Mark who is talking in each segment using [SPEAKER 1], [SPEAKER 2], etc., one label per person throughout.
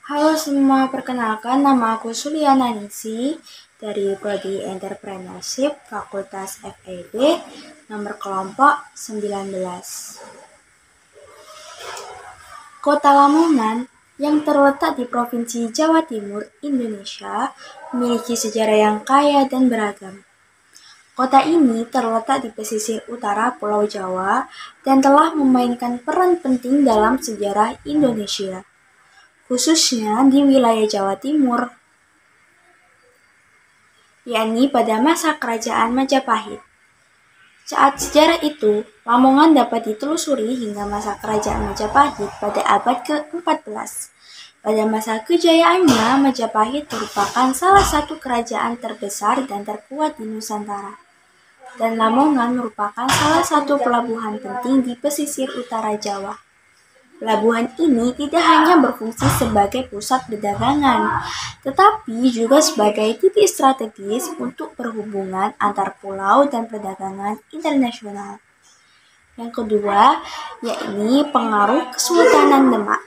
[SPEAKER 1] Halo semua, perkenalkan nama aku Suliana Ningsi dari Prodi Entrepreneurship Fakultas FEB, nomor kelompok 19. Kota Lamongan yang terletak di Provinsi Jawa Timur, Indonesia, memiliki sejarah yang kaya dan beragam. Kota ini terletak di pesisir utara Pulau Jawa dan telah memainkan peran penting dalam sejarah Indonesia, khususnya di wilayah Jawa Timur, yakni pada masa Kerajaan Majapahit. Saat sejarah itu, Lamongan dapat ditelusuri hingga masa Kerajaan Majapahit pada abad ke-14. Pada masa kejayaannya, Majapahit merupakan salah satu kerajaan terbesar dan terkuat di Nusantara. Dan Lamongan merupakan salah satu pelabuhan penting di pesisir utara Jawa. Pelabuhan ini tidak hanya berfungsi sebagai pusat perdagangan, tetapi juga sebagai titik strategis untuk perhubungan antar pulau dan perdagangan internasional. Yang kedua, yakni pengaruh Kesultanan Demak.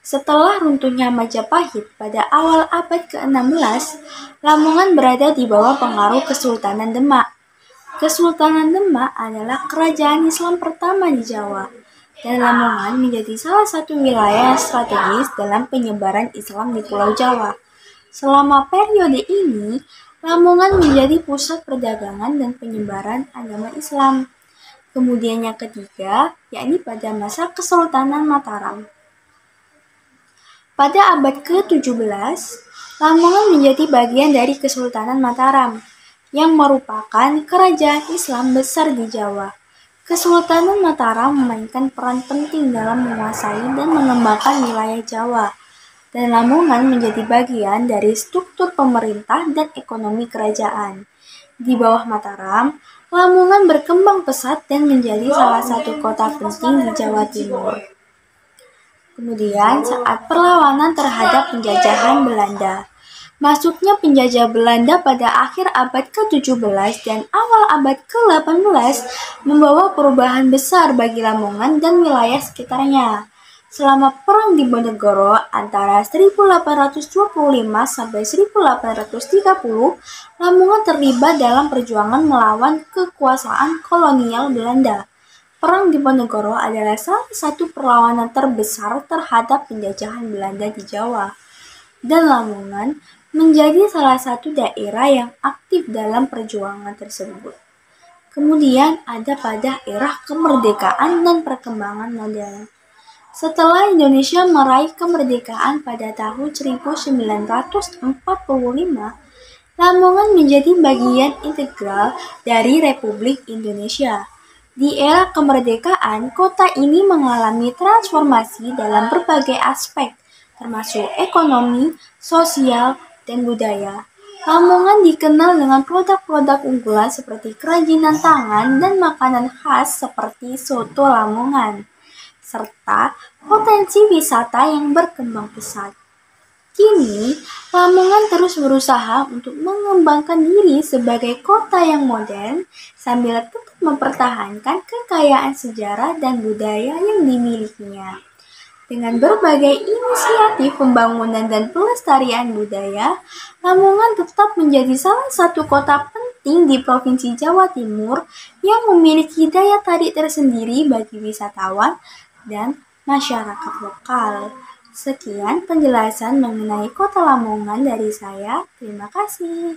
[SPEAKER 1] Setelah runtuhnya Majapahit pada awal abad ke-16, Lamongan berada di bawah pengaruh Kesultanan Demak. Kesultanan Demak adalah kerajaan Islam pertama di Jawa, dan Lamongan menjadi salah satu wilayah strategis dalam penyebaran Islam di Pulau Jawa. Selama periode ini, Lamongan menjadi pusat perdagangan dan penyebaran agama Islam. Kemudian yang ketiga, yakni pada masa Kesultanan Mataram. Pada abad ke-17, Lamongan menjadi bagian dari Kesultanan Mataram, yang merupakan kerajaan Islam besar di Jawa. Kesultanan Mataram memainkan peran penting dalam menguasai dan mengembangkan wilayah Jawa, dan Lamongan menjadi bagian dari struktur pemerintah dan ekonomi kerajaan. Di bawah Mataram, Lamongan berkembang pesat dan menjadi salah satu kota penting di Jawa Timur. Kemudian, saat perlawanan terhadap penjajahan Belanda, masuknya penjajah Belanda pada akhir abad ke-17 dan awal abad ke-18 membawa perubahan besar bagi Lamongan dan wilayah sekitarnya. Selama Perang Diponegoro antara 1825 sampai 1830, Lamongan terlibat dalam perjuangan melawan kekuasaan kolonial Belanda. Perang Diponegoro adalah salah satu perlawanan terbesar terhadap penjajahan Belanda di Jawa, dan Lamongan menjadi salah satu daerah yang aktif dalam perjuangan tersebut. Kemudian ada pada era kemerdekaan dan perkembangan modern. Setelah Indonesia meraih kemerdekaan pada tahun 1945, Lamongan menjadi bagian integral dari Republik Indonesia. Di era kemerdekaan, kota ini mengalami transformasi dalam berbagai aspek, termasuk ekonomi, sosial, dan budaya. Lamongan dikenal dengan produk-produk unggulan seperti kerajinan tangan dan makanan khas seperti soto Lamongan, serta potensi wisata yang berkembang pesat. Kini, Lamongan terus berusaha untuk mengembangkan diri sebagai kota yang modern sambil tetap mempertahankan kekayaan sejarah dan budaya yang dimilikinya. Dengan berbagai inisiatif pembangunan dan pelestarian budaya, Lamongan tetap menjadi salah satu kota penting di Provinsi Jawa Timur yang memiliki daya tarik tersendiri bagi wisatawan dan masyarakat lokal. Sekian penjelasan mengenai Kota Lamongan dari saya. Terima kasih.